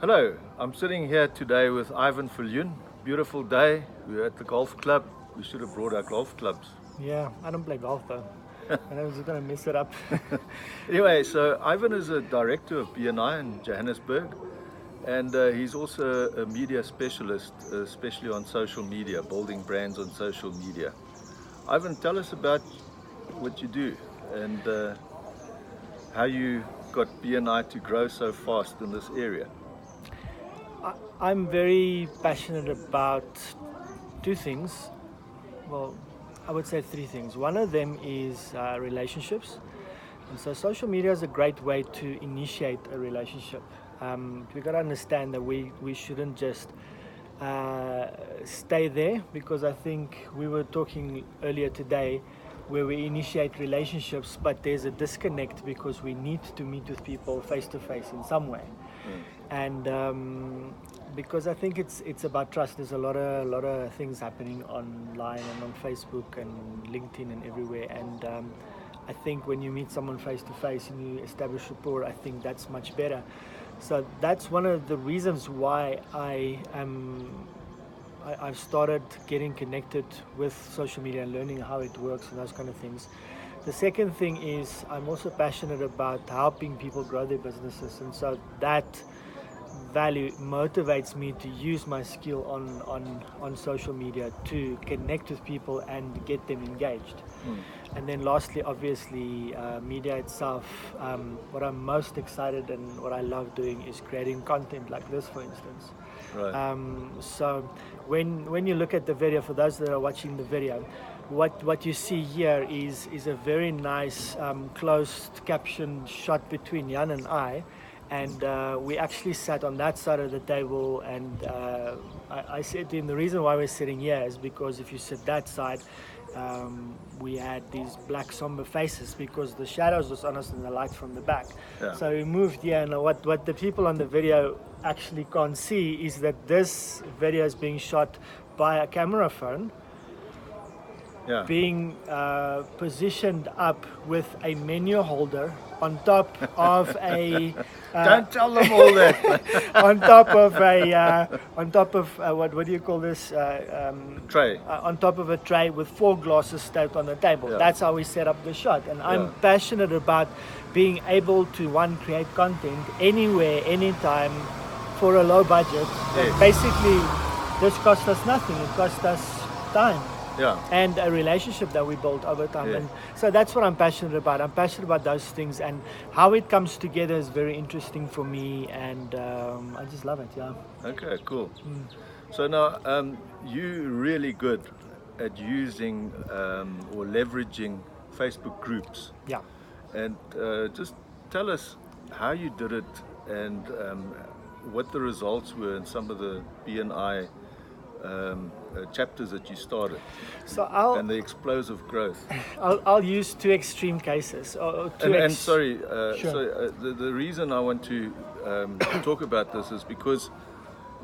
Hello, I'm sitting here today with Ivan Viljoen. Beautiful day. We're at the golf club. We should have brought our golf clubs. Yeah, I don't play golf though. And I was just gonna mess it up. Anyway, so Ivan is a director of BNI in Johannesburg, and he's also a media specialist, especially on social media, building brands on social media. Ivan, tell us about what you do and how you got BNI to grow so fast in this area. I'm very passionate about two things. Well, I would say three things. One of them is relationships. And so social media is a great way to initiate a relationship. We got to understand that we shouldn't just stay there, because I think we were talking earlier today where we initiate relationships, but there's a disconnect because we need to meet with people face to face in some way. And because I think it's about trust. There's a lot of things happening online and on Facebook and LinkedIn and everywhere. And I think when you meet someone face to face and you establish rapport, I think that's much better. So that's one of the reasons why I've started getting connected with social media and learning how it works and those kind of things. The second thing is I'm also passionate about helping people grow their businesses, and so that value motivates me to use my skill on social media to connect with people and get them engaged. And then lastly, obviously, media itself. What I'm most excited and what I love doing is creating content like this, for instance. Right. So when you look at the video, for those that are watching the video, what you see here is a very nice closed caption shot between Jan and I. And we actually sat on that side of the table, and I said to him, the reason why we're sitting here is because if you sit that side, we had these black somber faces because the shadows was on us and the light from the back. Yeah. So we moved here, and what the people on the video actually can't see is that this video is being shot by a camera phone, Yeah. being positioned up with a menu holder on top of a Don't tell them all that. on top of what do you call this Tray. on top of a tray with 4 glasses stacked on the table. Yeah. That's how we set up the shot, and I'm Yeah. passionate about being able to create content anywhere, anytime, for a low budget. Yes. Basically, this cost us nothing. It cost us time Yeah. and a relationship that we built over time. Yeah. And so that's what I'm passionate about. I'm passionate about those things, and how it comes together is very interesting for me, and I just love it. Yeah. Okay, cool. So now you're really good at using or leveraging Facebook groups. Yeah. And just tell us how you did it and what the results were in some of the BNI chapters that you started, So and the explosive growth. I'll use 2 extreme cases. And sorry, Sure. so the reason I want to talk about this is because,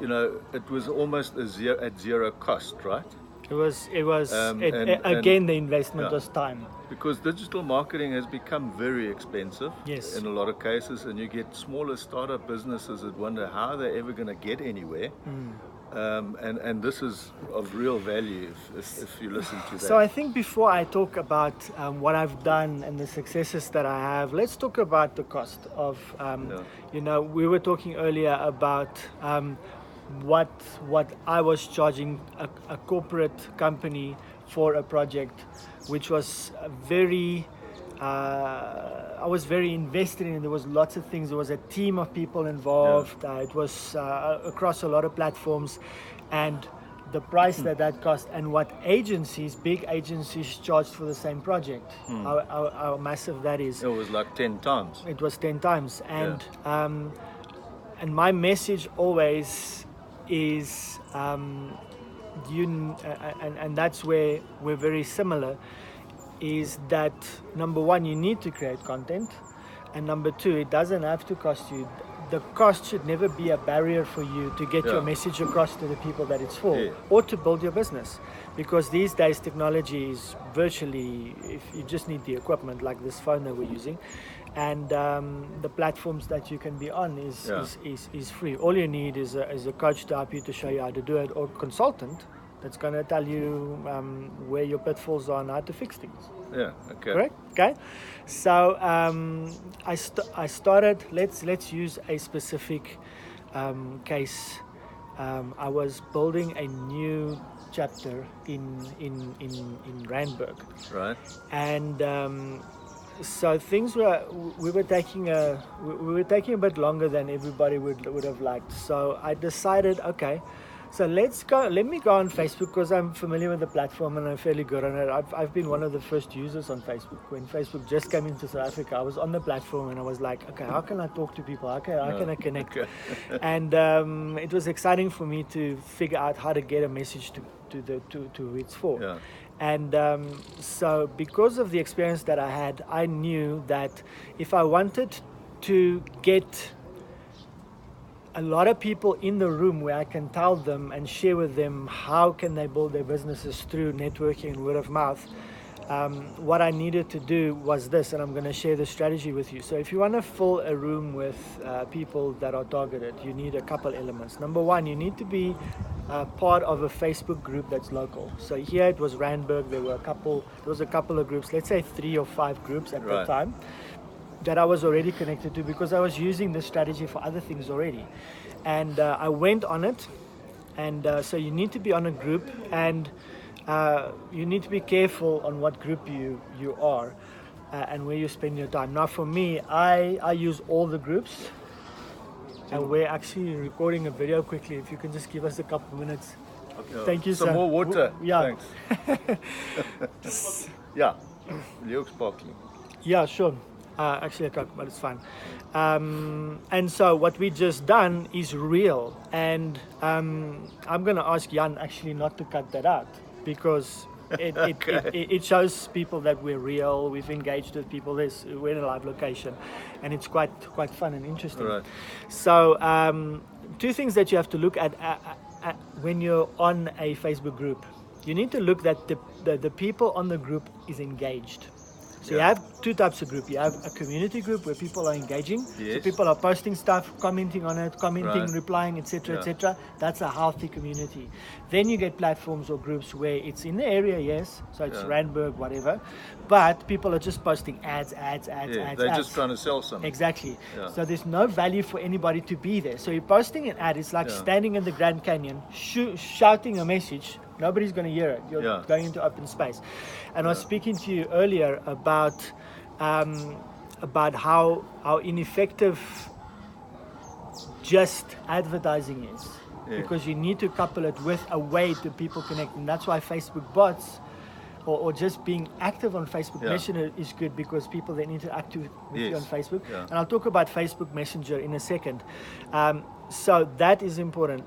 you know, it was almost at zero cost, right? It was and the investment yeah. was time. Because digital marketing has become very expensive. Yes. In a lot of cases, and you get smaller startup businesses that wonder how they're ever going to get anywhere. And this is of real value if you listen to that. So I think before I talk about what I've done and the successes that I have, let's talk about the cost of, you know, we were talking earlier about what I was charging a corporate company for a project, which was very, I was very invested in it. There was lots of things. There was a team of people involved. It was across a lot of platforms, and the price that cost, and what big agencies charged for the same project, how massive that is. It was like 10 times. It was 10 times. And and my message always is, and that's where we're very similar, is that number one, you need to create content, and number two, it doesn't have to cost you the cost should never be a barrier for you to get your message across to the people that it's for, or to build your business. Because these days technology is virtually, if you just need the equipment like this phone that we're using, and the platforms that you can be on is free. All you need is a coach to help you to show you how to do it, or consultant that's going to tell you where your pitfalls are and how to fix things. Yeah. Okay. Correct. Okay. So I started. Let's use a specific case. I was building a new chapter in Rautenbach, Right. and so things we were taking a bit longer than everybody would have liked. So I decided, okay, so let me go on Facebook, because I'm familiar with the platform and I'm fairly good on it. I've been one of the first users on Facebook. When Facebook just came into South Africa, I was on the platform and I was like, okay, how can I talk to people? How can I connect? Okay. And it was exciting for me to figure out how to get a message to who it's for. Yeah. And so because of the experience that I had, I knew that if I wanted to get a lot of people in the room where I can tell them and share with them how can they build their businesses through networking and word of mouth, what I needed to do was this, and I'm going to share the strategy with you. So if you want to fill a room with people that are targeted, you need a couple elements. Number one, you need to be part of a Facebook group that's local. So here it was Rautenbach. There was a couple of groups, let's say 3 or 5 groups at the time, that I was already connected to, because I was using this strategy for other things already. And I went on it, and so you need to be on a group, and you need to be careful on what group you are and where you spend your time. Now for me, I use all the groups, and we're actually recording a video quickly. If you can just give us a couple minutes. Okay. Thank you, Some sir. more water. Yeah. Thanks. Yeah. You're sparkling. Yeah, sure. Actually, I can't, but it's fine. And so what we just done is real. And I'm going to ask Jan actually not to cut that out, because it shows people that we're real. We've engaged with people. We're in a live location, and it's quite fun and interesting. Right. So 2 things that you have to look at when you're on a Facebook group. You need to look that the people on the group is engaged. So you have 2 types of group. You have a community group where people are engaging. Yes. So people are posting stuff, commenting on it, replying, etc., etc. That's a healthy community. Then you get platforms or groups where it's in the area, yes. So it's Rautenbach, whatever. But people are just posting ads. They're just trying to sell something. Exactly. Yeah. So there's no value for anybody to be there. So you're posting an ad. It's like standing in the Grand Canyon, shouting a message. Nobody's going to hear it. You're going into open space. And I was speaking to you earlier about how ineffective just advertising is. Yeah. Because you need to couple it with a way to people connect. And that's why Facebook bots or just being active on Facebook Messenger is good, because people then interact with you on Facebook. Yeah. And I'll talk about Facebook Messenger in a second. So that is important.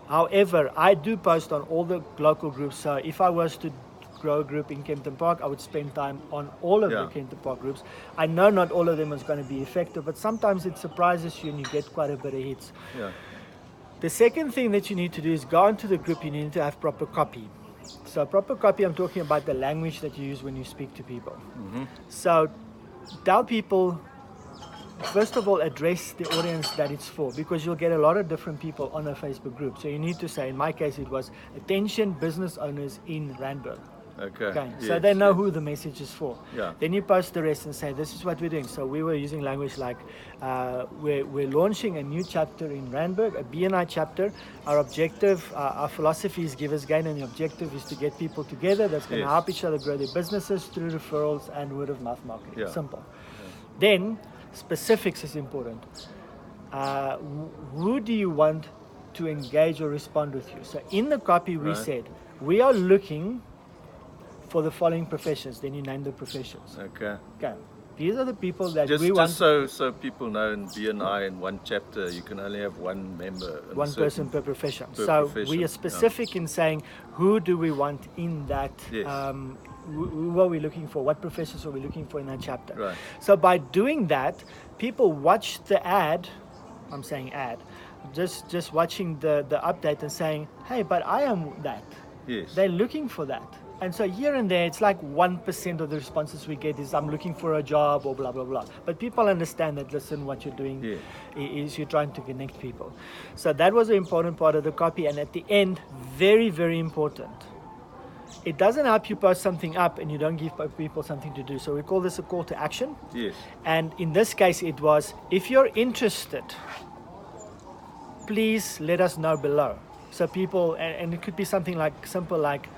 However, I do post on all the local groups. So if I was to grow a group in Kempton Park, I would spend time on all of the Kempton Park groups. I know not all of them is going to be effective, but sometimes it surprises you and you get quite a bit of hits. Yeah. The second thing that you need to do is go into the group. You need to have proper copy. So proper copy, I'm talking about the language that you use when you speak to people. Mm-hmm. So tell people, first of all, address the audience that it's for, because you'll get a lot of different people on a Facebook group. So you need to say, in my case, it was attention business owners in Rautenbach. Okay. Yes, so they know who the message is for. Yeah. Then you post the rest and say, this is what we're doing. So we were using language like, we're launching a new chapter in Rautenbach, a BNI chapter. Our objective, our philosophy is givers gain, and the objective is to get people together that's going to help each other grow their businesses through referrals and word of mouth marketing. Yeah. Simple. Yeah. Then specifics is important. Who do you want to engage or respond with you? So in the copy we said, we are looking for the following professions. Then you name the professions. Okay. These are the people that we want. Just so people know, in BNI, in one chapter, you can only have one member. One person per profession. We are specific in saying, who do we want in that? Yes. Who are we looking for? What professions are we looking for in that chapter? Right. So by doing that, people watch the ad I'm saying ad, just watching the update and saying, hey, but I am that. Yes. They're looking for that. And so here and there, it's like 1% of the responses we get is I'm looking for a job or blah, blah, blah. But people understand that, listen, what you're doing is you're trying to connect people. So that was an important part of the copy. And at the end, very, very important. It doesn't help you post something up and you don't give people something to do. So we call this a call to action. Yes. And in this case, it was, if you're interested, please let us know below. So people, and it could be something like simple like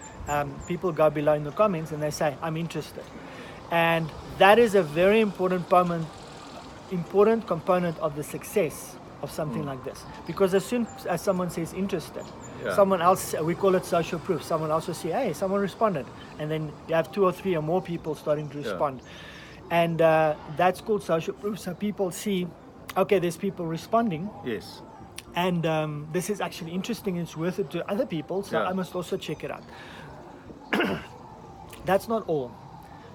people go below in the comments and they say, I'm interested. And that is a very important component of the success of something like this. Because as soon as someone says interested, someone else, we call it social proof, someone else will say, hey, someone responded. And then you have 2 or 3 or more people starting to respond. And that's called social proof. So people see, okay, there's people responding. Yes. And this is actually interesting, it's worth it to other people, so I must also check it out. That's not all.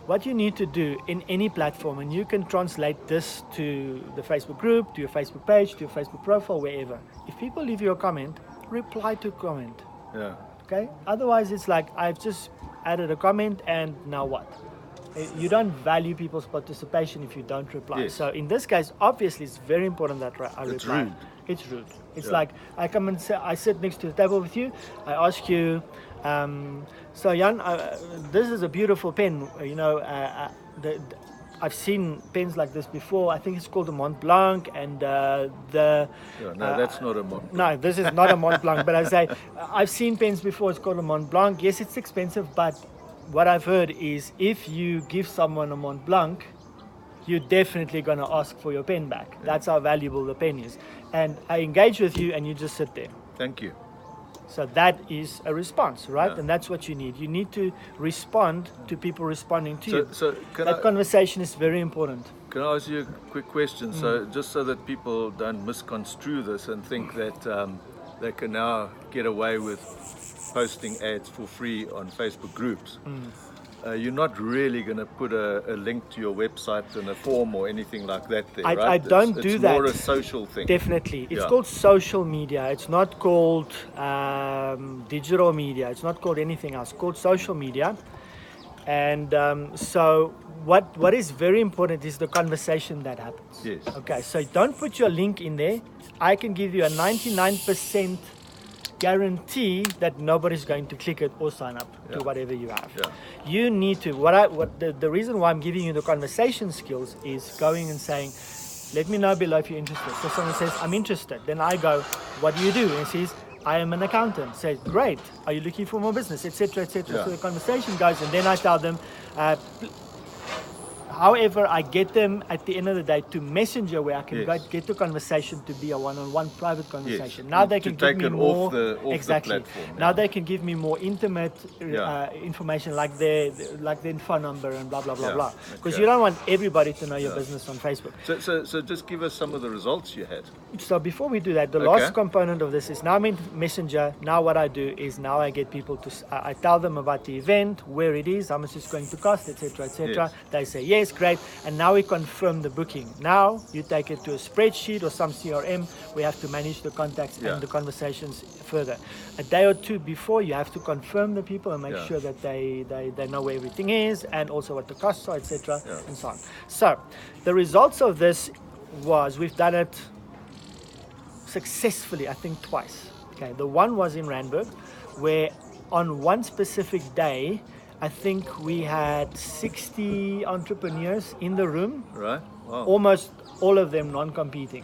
What you need to do in any platform, and you can translate this to the Facebook group, to your Facebook page, to your Facebook profile, wherever. If people leave you a comment, reply to comment. Yeah. Okay? Otherwise, it's like, I've just added a comment, and now what? You don't value people's participation if you don't reply. Yes. So in this case, obviously, it's very important that I reply. It's rude. It's rude. It's like I come and say, I sit next to the table with you. I ask you, so Jan, this is a beautiful pen. You know, I've seen pens like this before. I think it's called a Mont Blanc, and no, that's not a Mont Blanc. No, this is not a Mont Blanc. But I say, I've seen pens before. It's called a Mont Blanc. Yes, it's expensive, but what I've heard is if you give someone a Mont Blanc, you're definitely going to ask for your pen back. That's how valuable the pen is. And I engage with you and you just sit there. Thank you. So that is a response, right? And that's what you need. You need to respond to people responding to you. So that conversation is very important. Can I ask you a quick question? So just so that people don't misconstrue this and think that they can now get away with posting ads for free on Facebook groups. You're not really going to put a link to your website and a form or anything like that there, right? I don't do that. It's more a social thing. Definitely. It's called social media. It's not called digital media. It's not called anything else. It's called social media. And so what is very important is the conversation that happens. Yes. Okay, so don't put your link in there. I can give you a 99% guarantee that nobody's going to click it or sign up to whatever you have. You need to, the reason why I'm giving you the conversation skills is going and saying, let me know below if you're interested. So someone says, I'm interested. Then I go, what do you do? And he says, I am an accountant. Say, great. Are you looking for more business, etc., etc. So the conversation goes, and then I tell them, however, I get them at the end of the day to Messenger, where I can get the conversation to be a one-on-one private conversation. Now they can give me more. Off the platform, now they can give me more intimate information, like their phone number and blah blah blah blah. Because you don't want everybody to know your business on Facebook. So just give us some of the results you had. So before we do that, the last component of this is now I'm in Messenger. Now what I do is now I get people to, I tell them about the event, where it is, how much it's going to cost, etc., etc. They say yes, great, and now we confirm the booking. Now you take it to a spreadsheet or some CRM. We have to manage the contacts and the conversations further. A day or two before, you have to confirm the people and make sure that they know where everything is and also what the costs are, etc., and so on. So the results of this was we've done it successfully, I think twice. Okay, the one was in Rautenbach, where on one specific day, I think we had 60 entrepreneurs in the room. Right. Wow. Almost all of them non-competing,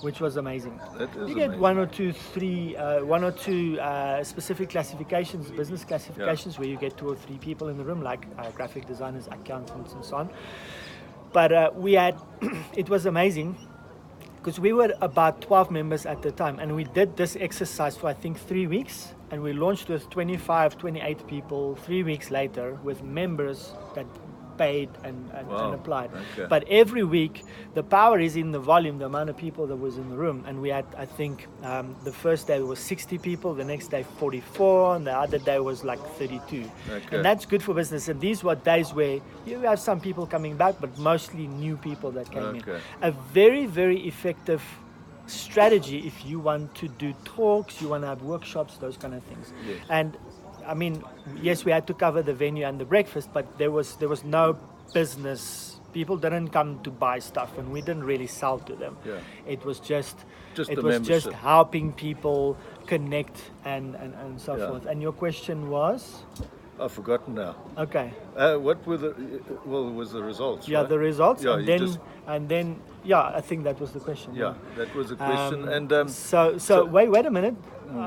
which was amazing. That is you get amazing. one or two specific classifications, business classifications, where you get 2 or 3 people in the room, like graphic designers, accountants, and so on. But we had, it was amazing, because we were about 12 members at the time, and we did this exercise for I think 3 weeks, and we launched with 25, 28 people 3 weeks later with members that paid and applied. Okay. But every week, the power is in the volume, the amount of people that was in the room. And we had, I think, the first day was 60 people, the next day 44, and the other day was like 32. Okay. And that's good for business. And these were days where you have some people coming back, but mostly new people that came in. A very, very effective strategy if you want to do talks, you want to have workshops, those kind of things. Yes. And I mean, yes, we had to cover the venue and the breakfast, but there was no business. People didn't come to buy stuff, and we didn't really sell to them. Yeah. It was just Just it the was membership. just helping people connect and so Yeah. forth. And your question was, I've forgotten now. okay, What were the was the results? yeah, right? the results, Yeah, and you then just- I think that was the question. Yeah, that was a question. And So wait a minute.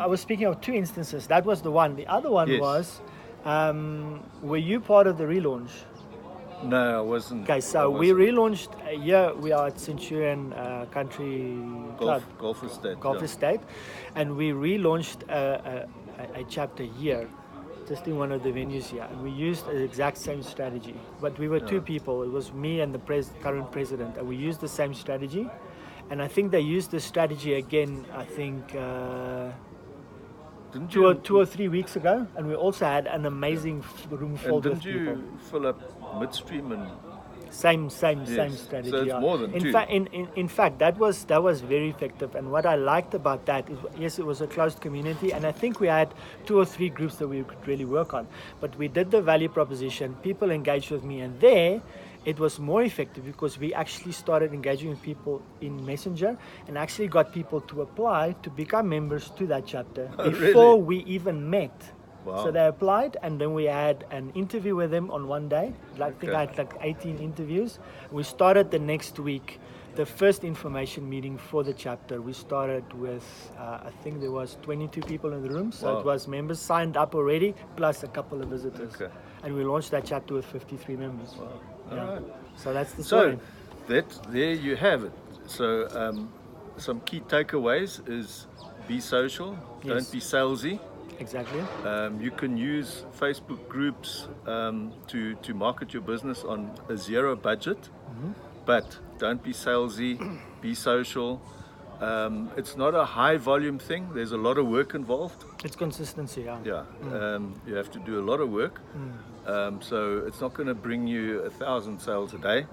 I was speaking of two instances. That was the one. The other one Yes. was, were you part of the relaunch? no, I wasn't. Okay, so I we wasn't. relaunched. Here we are at Centurion Country Club, Golf Estate. Golf yeah. Estate, and we relaunched a chapter here, just in one of the venues here. And we used the exact same strategy, but we were two people. It was me and the current president, and we used the same strategy. And I think they used this strategy again. I think. Didn't Two or 3 weeks ago, and we also had an amazing room and filled with didn't people. you fill up midstream and Same Yes. strategy. So it's yeah. more than in two. fact, in fact, that was very effective. And what I liked about that is, yes, it was a closed community, and I think we had 2 or 3 groups that we could really work on. But we did the value proposition. People engaged with me, and there it was more effective because we actually started engaging with people in Messenger and actually got people to apply to become members to that chapter Oh, before really? we even met. Wow. So they applied, and then we had an interview with them on one day. I think Okay. I had like 18 interviews. We started the next week, the first information meeting for the chapter. We started with, I think there was 22 people in the room. So Wow. it was members signed up already, plus a couple of visitors. Okay. And we launched that chapter with 53 members. Wow. Yeah. Alright. So that's the So story. there you have it. So some key takeaways is be social, Yes. don't be salesy. Exactly. You can use Facebook groups to market your business on a zero budget, but don't be salesy, be social. It's not a high volume thing. There's a lot of work involved. It's consistency. Yeah. Yeah, you have to do a lot of work. So it's not going to bring you 1,000 sales a day.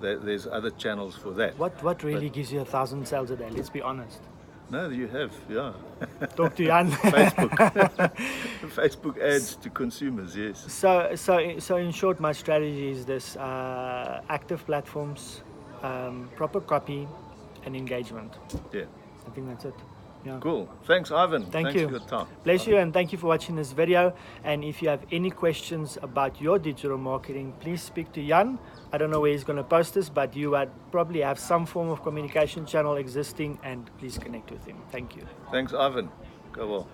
There's other channels for that. What really gives you 1,000 sales a day? Let's be honest. No, you have, yeah. Talk to Jan. Facebook. Facebook ads to consumers, yes. So in short, my strategy is this: active platforms, proper copy, and engagement. Yeah. I think that's it. Yeah. Cool. Thanks, Ivan. Thank Thanks you. for your time. Bless you, and thank you for watching this video. And if you have any questions about your digital marketing, please speak to Jan. I don't know where he's going to post this, but you would probably have some form of communication channel existing, and please connect with him. Thank you. Thanks, Ivan. Go well.